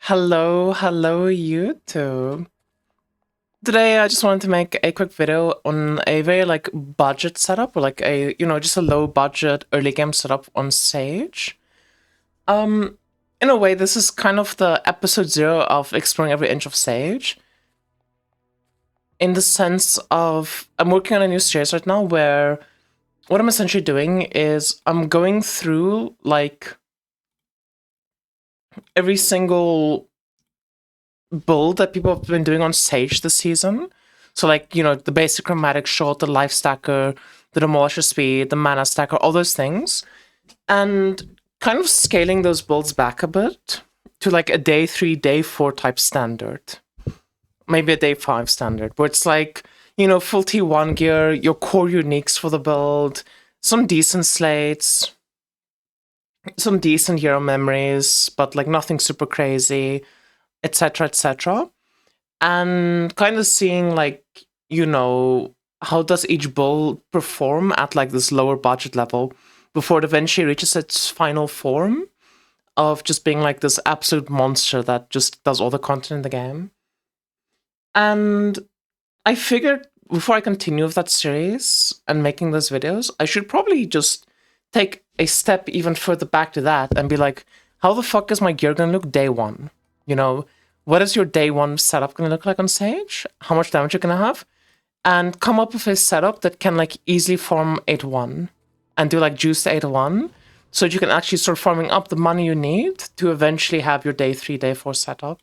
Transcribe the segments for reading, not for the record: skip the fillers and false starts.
Hello, YouTube. Today I just wanted to make a quick video on a very budget setup, or just a low budget early game setup on Sage. In a way, this is kind of the episode 0 of exploring every inch of Sage. In the sense of, I'm working on a new series right now where what I'm essentially doing is I'm going through every single build that people have been doing on Sage this season. So the basic chromatic shot, the life stacker, the demolisher speed, the mana stacker, all those things. And kind of scaling those builds back a bit to a day 3, day 4 type standard. Maybe a day 5 standard, where it's full T1 gear, your core uniques for the build, some decent slates, some decent hero memories, but nothing super crazy, etc., etc. And kind of seeing how does each build perform at this lower budget level before it eventually reaches its final form of just being this absolute monster that just does all the content in the game. And I figured before I continue with that series and making those videos, I should probably just take a step even further back to that and be like, how the fuck is my gear gonna look day 1? What is your day 1 setup gonna look like on Sage? How much damage you're gonna have? And come up with a setup that can easily farm 8-1 and do juice to 8-1, so that you can actually start farming up the money you need to eventually have your day 3, day 4 setup.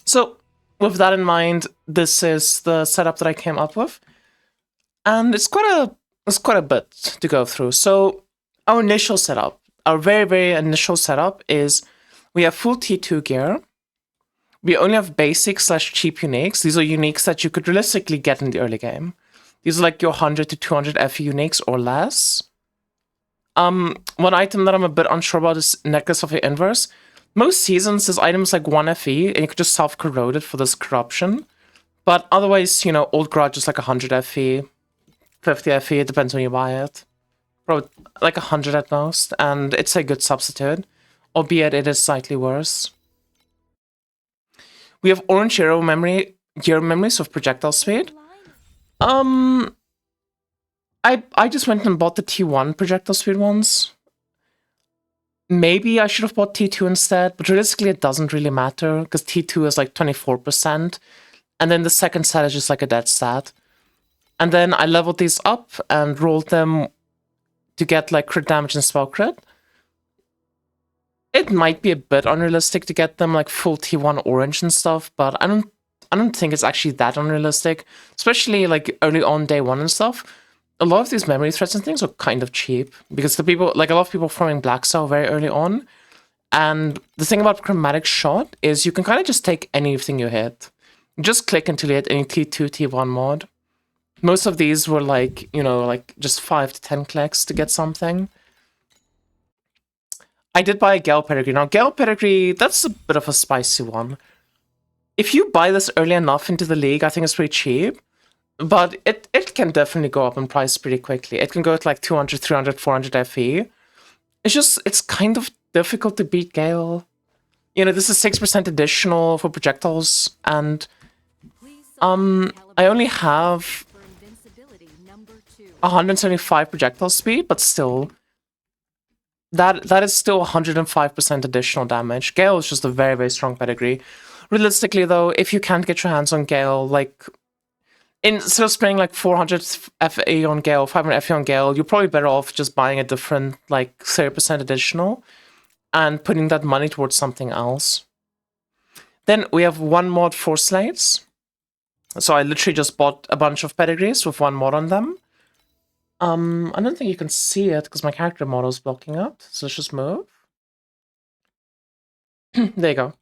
So with that in mind, this is the setup that I came up with. And it's quite a bit to go through. So our initial setup, our very, very initial setup is we have full T2 gear. We only have basic / cheap uniques. These are uniques that you could realistically get in the early game. These are your 100 to 200 FE uniques or less. One item that I'm a bit unsure about is Necklace of the Inverse. Most seasons, this item is 1 FE, and you could just self-corrode it for this corruption. But otherwise, Old Grudge is 100 FE, 50 FE, it depends when you buy it. Probably 100 at most, and it's a good substitute, albeit it is slightly worse. We have orange hero memories of projectile speed. I just went and bought the T1 projectile speed ones. Maybe I should have bought T2 instead, but realistically it doesn't really matter, because T2 is 24%, and then the second set is just a dead stat. And then I leveled these up and rolled them to get crit damage and spell crit. It might be a bit unrealistic to get them full T1 orange and stuff, but I don't think it's actually that unrealistic, especially early on day 1 and stuff. A lot of these memory threats and things are kind of cheap because the people, a lot of people farming Black Cell very early on. And the thing about Chromatic Shot is you can kind of just take anything you hit. Just click until you hit any T2, T1 mod. Most of these were just 5 to 10 clicks to get something. I did buy a Gale Pedigree. Now, Gale Pedigree, that's a bit of a spicy one. If you buy this early enough into the league, I think it's pretty cheap. But it can definitely go up in price pretty quickly. It can go to 200, 300, 400 FE. It's kind of difficult to beat Gale. This is 6% additional for projectiles, and I only have 175 projectile speed, but still, that is still 105% additional damage. Gale is just a very, very strong pedigree. Realistically, though, if you can't get your hands on Gale, instead of spending 400 FE on Gale, 500 FE on Gale, you're probably better off just buying a different 30% additional and putting that money towards something else. Then we have 1 mod 4 slates. So I literally just bought a bunch of pedigrees with 1 mod on them. I don't think you can see it because my character model is blocking up. So let's just move. There you go.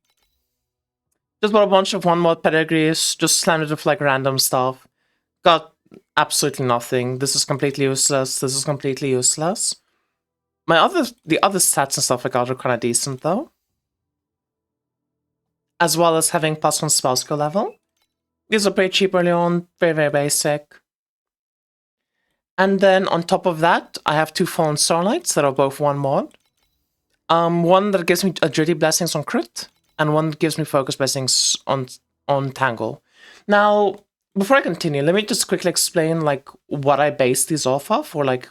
Just bought a bunch of 1 mod pedigrees, just slammed it with random stuff. Got absolutely nothing. This is completely useless. This is completely useless. The other stats and stuff I got are kind of decent though. As well as having +1 spell skill level. These are pretty cheap early on, very, very basic. And then on top of that, I have 2 Fallen Starlights that are both 1 mod. One that gives me Agility Blessings on crit, and one gives me focus by saying on tangle. Now, before I continue, let me just quickly explain like what I base these off of, or like,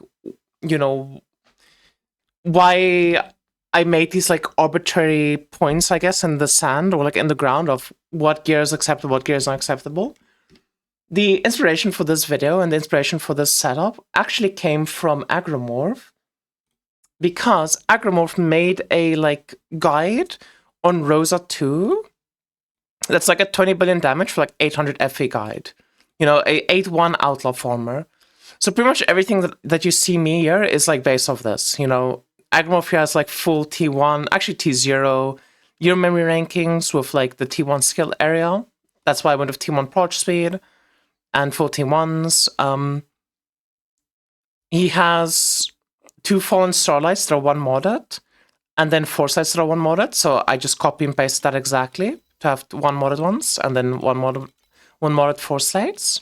you know, why I made these like arbitrary points, I guess, in the sand or like in the ground of what gear is acceptable, what gear is not acceptable. The inspiration for this video and the inspiration for this setup actually came from Agromorph, because Agromorph made a like guide on Rosa 2 that's like a 20 billion damage for like 800 FE guide. You know, a 8-1 outlaw farmer. So pretty much everything that you see me here is like based off this. You know, Agromorph here has like full T1, actually T0, your memory rankings with like the T1 skill area. That's why I went with T1 proj speed and full T1s. He has 2 fallen starlights that are 1 modded, and then 4 sites that are 1 modded. So I just copy and paste that exactly to have 1 modded ones, and then 1 modded 4 slates.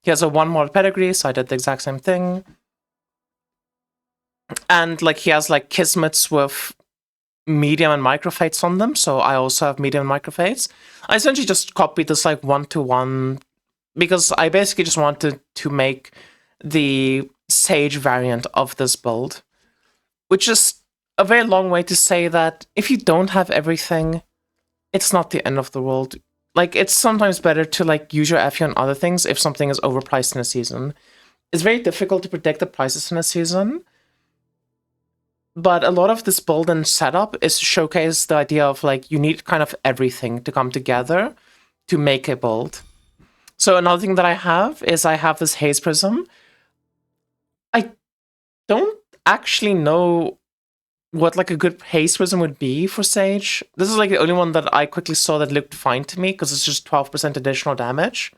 He has a 1 modded pedigree, so I did the exact same thing. And like he has like kismets with medium and micro fates on them, so I also have medium and micro fates. I essentially just copied this like 1-to-1 because I basically just wanted to make the Sage variant of this build, which is a very long way to say that if you don't have everything, it's not the end of the world. Like, it's sometimes better to like use your FE on other things if something is overpriced in a season. It's very difficult to predict the prices in a season, but a lot of this build and setup is to showcase the idea of like you need kind of everything to come together to make a build. So another thing that I have is I have this Haze Prism. I don't actually know what like a good Haze Prism would be for Sage. This is like the only one that I quickly saw that looked fine to me because it's just 12% additional damage.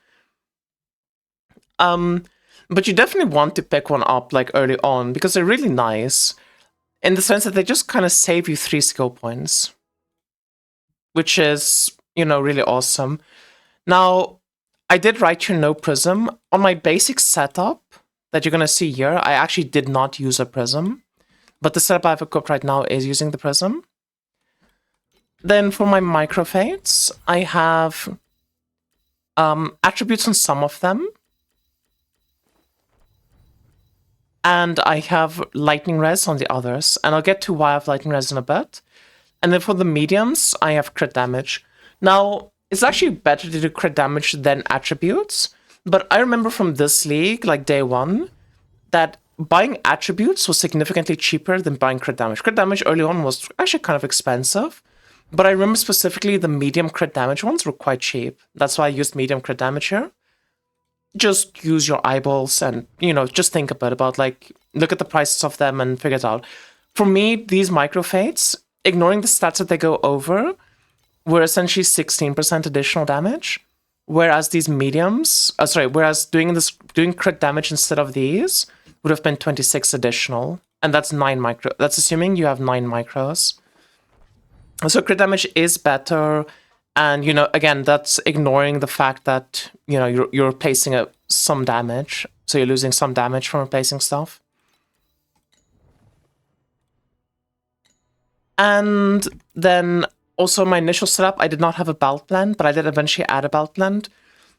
But you definitely want to pick one up like early on because they're really nice in the sense that they just kind of save you 3 skill points, which is, you know, really awesome. Now, I did write here no prism. On my basic setup that you're going to see here, I actually did not use a prism, but the setup I have equipped right now is using the prism. Then for my micro fates, I have attributes on some of them, and I have lightning res on the others, and I'll get to why I have lightning res in a bit. And then for the mediums, I have crit damage. Now, it's actually better to do crit damage than attributes, but I remember from this league, like day 1, that buying attributes was significantly cheaper than buying crit damage. Crit damage early on was actually kind of expensive, but I remember specifically the medium crit damage ones were quite cheap. That's why I used medium crit damage here. Just use your eyeballs and, you know, just think a bit about, like, look at the prices of them and figure it out. For me, these micro fates, ignoring the stats that they go over, were essentially 16% additional damage, whereas these mediums, whereas doing crit damage instead of these would have been 26 additional, and that's 9 micro. That's assuming you have 9 micros. So crit damage is better. And, you know, again, that's ignoring the fact that, you know, you're replacing some damage. So you're losing some damage from replacing stuff. And then also my initial setup, I did not have a belt blend, but I did eventually add a belt blend.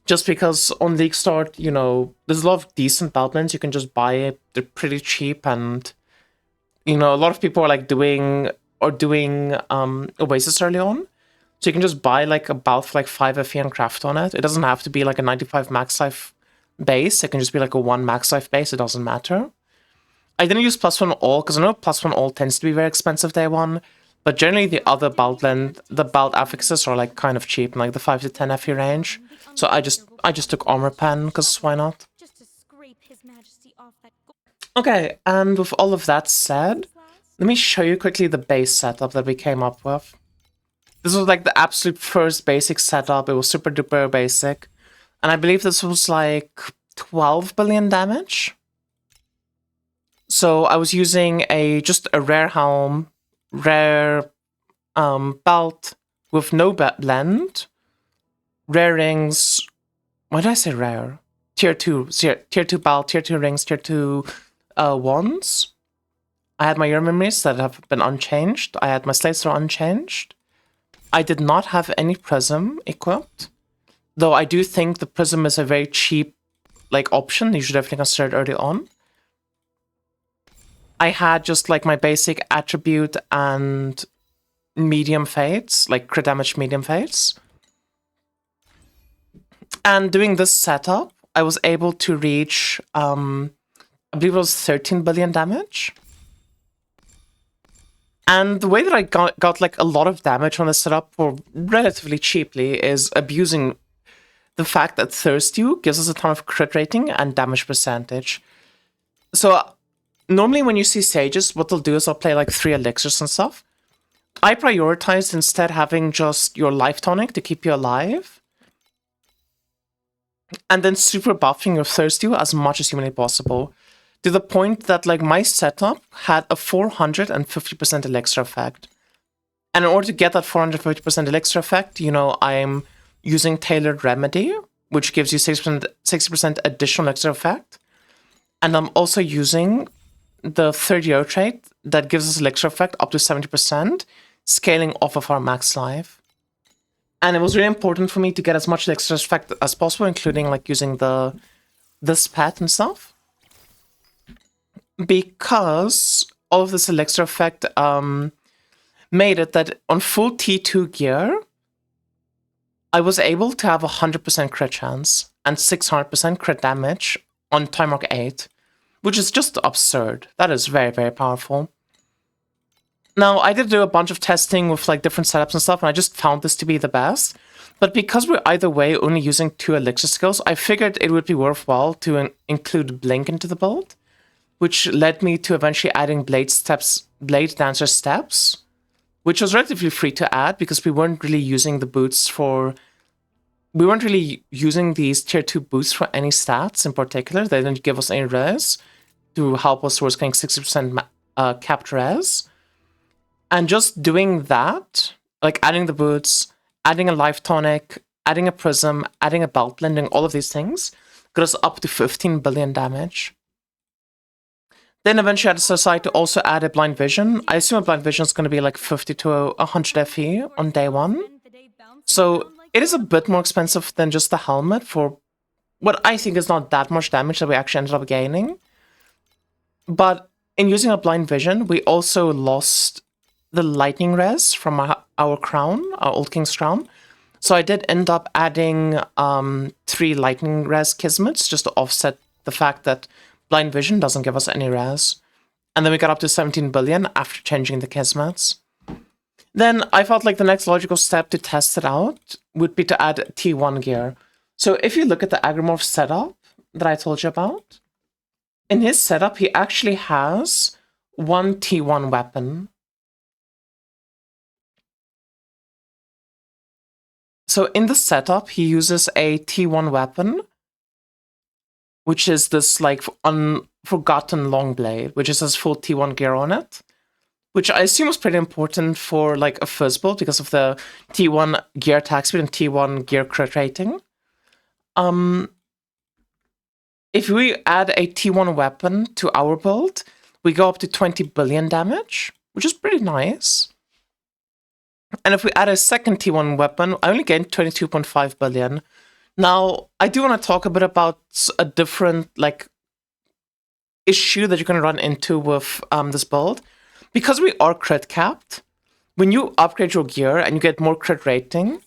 Just because on League Start, you know, there's a lot of decent belt blends you can just buy. They're pretty cheap, and, you know, a lot of people are like doing Oasis early on. So you can just buy like a belt for like 5 FE and craft on it. It doesn't have to be like a 95 max life base. It can just be like a 1 max life base. It doesn't matter. I didn't use +1 all because I know +1 all tends to be very expensive day 1. But generally the other belt blend, the belt affixes are like kind of cheap in like the 5 to 10 FE range. So I just took armor pen because why not? Okay, and with all of that said, let me show you quickly the base setup that we came up with. This was like the absolute first basic setup. It was super duper basic. And I believe this was like 12 billion damage. So I was using just a rare helm, rare belt with no blend, rare rings. Why did I say rare? Tier 2 belt, tier 2 rings, tier 2 wands. I had my year memories that have been unchanged. I had my slates that are unchanged. I did not have any prism equipped, though I do think the prism is a very cheap like option. You should definitely consider it early on. I had just like my basic attribute and medium fates, like crit damage medium fates. And doing this setup, I was able to reach, I believe it was 13 billion damage. And the way that I got like a lot of damage on this setup for relatively cheaply is abusing the fact that Thirst You gives us a ton of crit rating and damage percentage. So normally when you see sages, what they'll do is they'll play like 3 elixirs and stuff. I prioritized instead having just your life tonic to keep you alive, and then super buffing your Thirst You as much as humanly possible, to the point that like my setup had a 450% elixir effect. And in order to get that 450% elixir effect, you know, I'm using Tailored Remedy, which gives you 60% additional elixir effect. And I'm also using the 30-year trait that gives us elixir effect up to 70%, scaling off of our max life. And it was really important for me to get as much elixir effect as possible, including like using this pet and stuff, because all of this elixir effect made it that on full T2 gear, I was able to have 100% crit chance and 600% crit damage on timemark 8, which is just absurd. That is very, very powerful. Now, I did do a bunch of testing with like different setups and stuff, and I just found this to be the best. But because we're either way only using 2 elixir skills, I figured it would be worthwhile to include Blink into the build, which led me to eventually adding Blade Dancer Steps, which was relatively free to add because we weren't really using the boots for... We weren't really using these tier 2 boots for any stats in particular. They didn't give us any res to help us towards getting 60% capped res. And just doing that, like adding the boots, adding a life tonic, adding a prism, adding a belt blending, all of these things, got us up to 15 billion damage. Then eventually I decided to also add a blind vision. I assume a blind vision is going to be like 50 to 100 FE on day 1. So it is a bit more expensive than just the helmet for what I think is not that much damage that we actually ended up gaining. But in using a blind vision, we also lost the lightning res from our crown, our Old King's crown. So I did end up adding 3 lightning res kismets just to offset the fact that blind vision doesn't give us any res. And then we got up to 17 billion after changing the kismets. Then I felt like the next logical step to test it out would be to add T1 gear. So if you look at the Agrimorph setup that I told you about, in his setup he actually has 1 T1 weapon. So in the setup, he uses a T1 weapon, which is this like unforgotten long blade, which is his full T1 gear on it, which I assume is pretty important for like a first build because of the T1 gear attack speed and T1 gear crit rating. If we add a T1 weapon to our build, we go up to 20 billion damage, which is pretty nice. And if we add a second T1 weapon, I only gain 22.5 billion. Now, I do want to talk a bit about a different like issue that you're going to run into with this build. Because we are crit capped, when you upgrade your gear and you get more crit rating,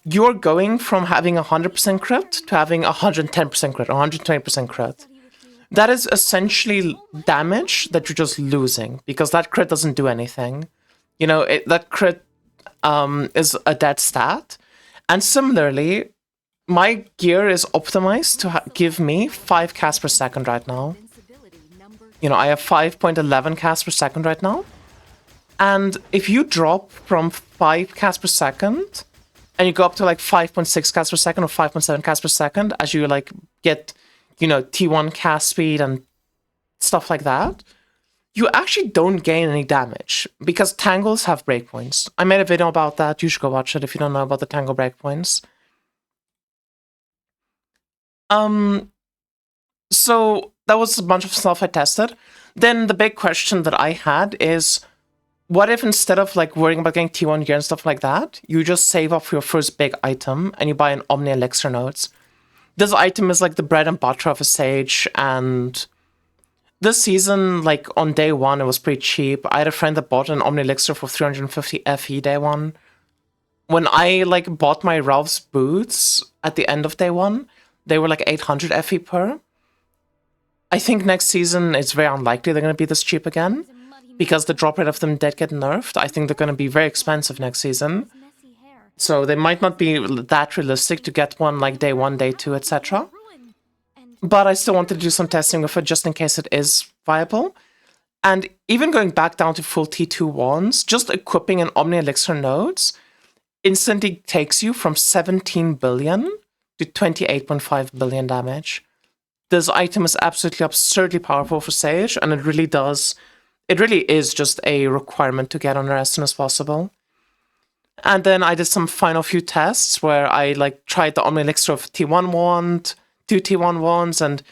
you're going from having 100% crit to having 110% crit, 120% crit. That is essentially damage that you're just losing, because that crit doesn't do anything. You know, that crit is a dead stat. And similarly, my gear is optimized to give me 5 casts per second right now. You know, I have 5.11 casts per second right now. And if you drop from 5 casts per second and you go up to like 5.6 casts per second or 5.7 casts per second as you like get, you know, T1 cast speed and stuff like that, you actually don't gain any damage because tangles have breakpoints. I made a video about that. You should go watch it if you don't know about the tangle breakpoints. So that was a bunch of stuff I tested. Then the big question that I had is, what if instead of like worrying about getting T1 gear and stuff like that, you just save up for your first big item and you buy an Omni Elixir nodes? This item is like the bread and butter of a Sage, and this season, like on day one, it was pretty cheap. I had a friend that bought an Omni Elixir for 350 FE day one. When I like bought my Ralph's boots at the end of day one, they were like 800 FE per. I think next season it's very unlikely they're going to be this cheap again, because the drop rate of them did get nerfed. I think they're going to be very expensive next season. So they might not be that realistic to get one like day one, day two, etc. But I still wanted to do some testing with it just in case it is viable. And even going back down to full T2 wands, just equipping an Omni Elixir nodes instantly takes you from 17 billion to 28.5 billion damage. This item is absolutely absurdly powerful for Sage, and it really is just a requirement to get on there as soon as possible. And then I did some final few tests where I like tried the Omni Elixir of T1 wand, 2 T1 wands, and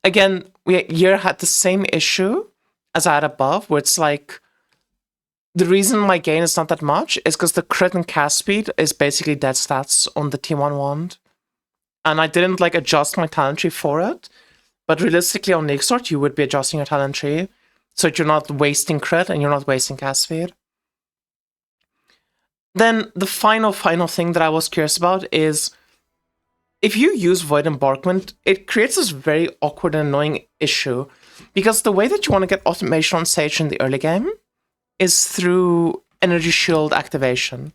again, Year had the same issue as I had above, where it's like, the reason my gain is not that much is because the crit and cast speed is basically dead stats on the T1 wand. And I didn't like adjust my talent tree for it, but realistically on Nixort, you would be adjusting your talent tree so that you're not wasting crit and you're not wasting cast speed. Then the final thing that I was curious about is, if you use Void Embarkment, it creates this very awkward and annoying issue, because the way that you want to get automation on Sage in the early game is through Energy Shield activation.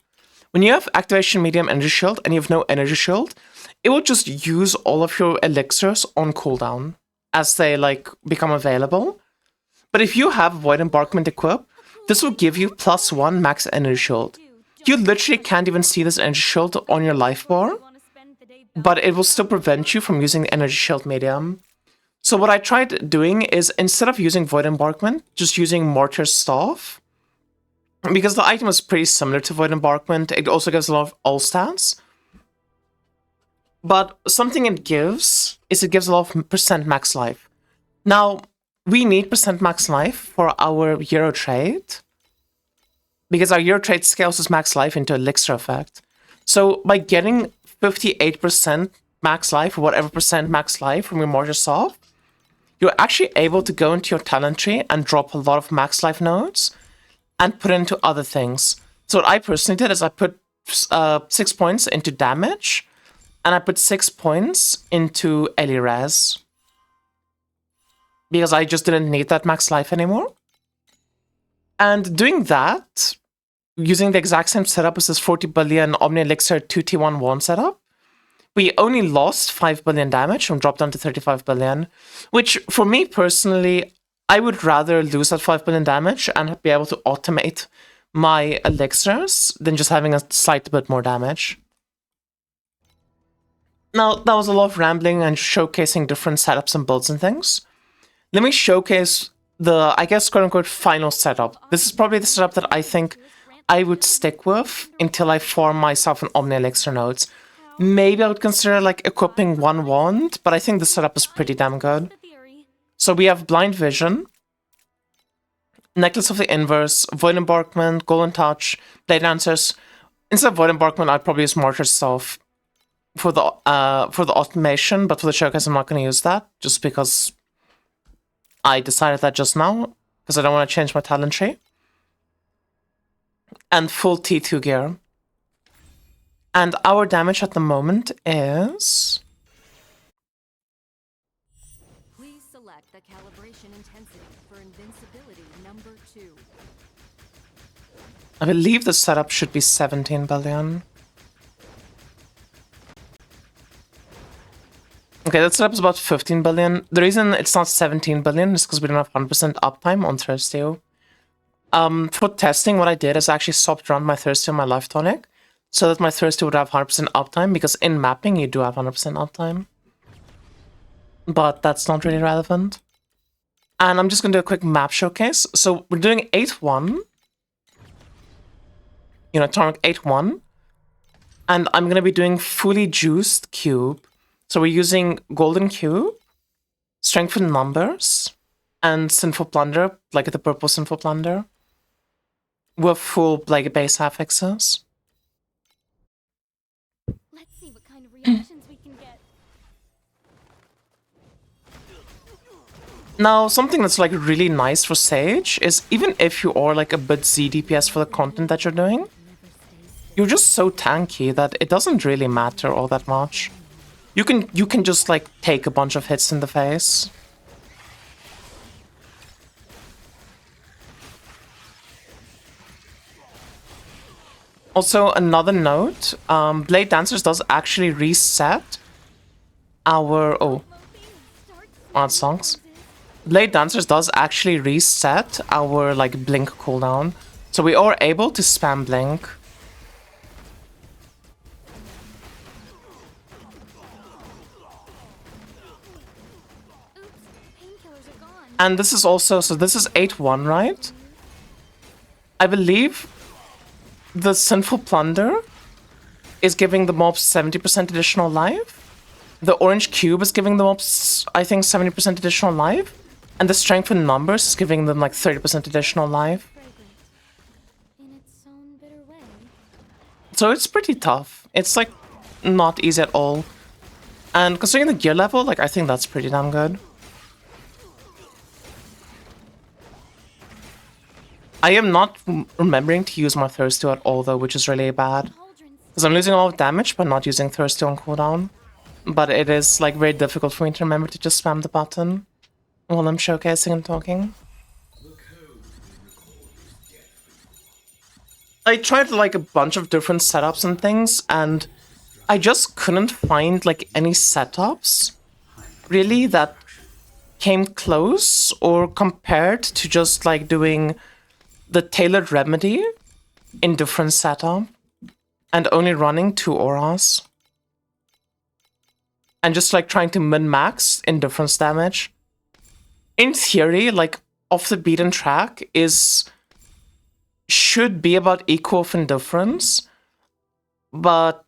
When you have activation medium Energy Shield and you have no Energy Shield, it will just use all of your elixirs on cooldown as they like become available. But if you have Void Embarkment equipped, this will give you +1 max Energy Shield. You literally can't even see this Energy Shield on your life bar, but it will still prevent you from using the Energy Shield medium. So what I tried doing is, instead of using Void Embarkment, just using Mortar's Staff. Because the item is pretty similar to Void Embarkment, it also gives a lot of all stats. But something it gives is it gives a lot of percent max life. Now, we need percent max life for our Euro trade, because our Euro trade scales this max life into elixir effect. So by getting 58% max life, or whatever percent max life from your Mortar Staff, you're actually able to go into your talent tree and drop a lot of max life nodes and put it into other things. So what I personally did is I put 6 points into damage, and I put 6 points into Ellie Res, because I just didn't need that max life anymore. And doing that, using the exact same setup as this 40 billion Omni Elixir 2T1 wand setup, we only lost 5 billion damage and dropped down to 35 billion, which for me personally, I would rather lose that 5 billion damage and be able to automate my elixirs than just having a slight bit more damage. Now, that was a lot of rambling and showcasing different setups and builds and things. Let me showcase the, I guess, quote-unquote, final setup. This is probably the setup that I think I would stick with until I form myself an Omni Elixir nodes. Maybe I would consider, like, equipping one wand, but I think the setup is pretty damn good. So we have Blind Vision, Necklace of the Inverse, Void Embarkment, Golden Touch, Blade Dancers. Instead of Void Embarkment, I'd probably use Mortar's Staff for the automation, but for the showcase, I'm not going to use that, just because I decided that just now, because I don't want to change my talent tree. And full T2 gear. And our damage at the moment is... Please select the calibration intensity for invincibility number 2. I believe the setup should be 17 billion. Okay, that setup is about 15 billion. The reason it's not 17 billion is because we don't have 100% uptime on Thirstio. For testing, what I did is I actually swapped around my Thirstio and my Life Tonic, so that my Thirstio would have 100% uptime, because in mapping you do have 100% uptime. But that's not really relevant. And I'm just going to do a quick map showcase. So we're doing 8-1. You know, Tarmac 8-1. And I'm going to be doing fully juiced cube. So we're using Golden Cube, Strength in Numbers, and Sinful Plunder, like the purple Sinful Plunder. with full like base affixes. Let's see what kind of reactions we can get. Now, something that's like really nice for Sage is even if you are like a bit Z DPS for the content that you're doing, you're just so tanky that it doesn't really matter all that much. You can just like take a bunch of hits in the face. Also, another note, Blade Dancers does actually reset our... Oh, odd songs. Blade Dancers does actually reset our, like, Blink cooldown. So we are able to spam Blink. And this is also... So this is 8-1, right? I believe the Sinful Plunder is giving the mobs 70% additional life. The Orange Cube is giving the mobs, I think, 70% additional life. And the Strength in Numbers is giving them like 30% additional life. In its own bitter way. So it's pretty tough. It's like not easy at all. And considering the gear level, like I think that's pretty damn good. I am not remembering to use my Thirsty at all though, which is really bad. Because I'm losing a lot of damage by not using Thirsty on cooldown. But it is like very difficult for me to remember to just spam the button while I'm showcasing and talking. I tried like a bunch of different setups and things, and I just couldn't find like any setups really that came close or compared to just like doing the tailored remedy in different setup and only running 2 auras. And just like trying to min-max indifference damage. In theory, like off the beaten track should be about equal of indifference, but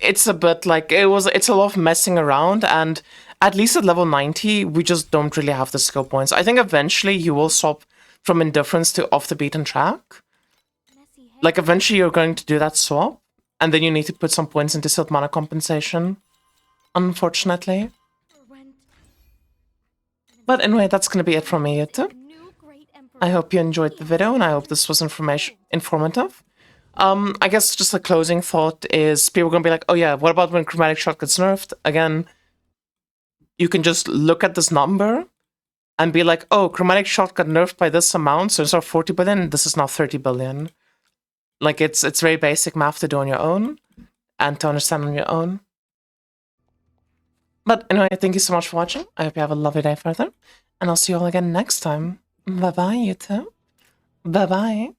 it's a bit like it's a lot of messing around, and at least at level 90 we just don't really have the skill points. I think eventually you will swap from indifference to off the beaten track. Like eventually you're going to do that swap, and then you need to put some points into Silt Mana compensation, unfortunately. But anyway, that's gonna be it from me, YouTube. I hope you enjoyed the video, and I hope this was informative. I guess just a closing thought is people are gonna be like, oh yeah, what about when Chromatic Shot gets nerfed? Again, you can just look at this number and be like, oh, Chromatic Shot got nerfed by this amount, so instead of 40 billion, this is now 30 billion. Like, it's very basic math to do on your own, and to understand on your own. But anyway, thank you so much for watching. I hope you have a lovely day further, and I'll see you all again next time. Bye-bye, YouTube. Bye-bye.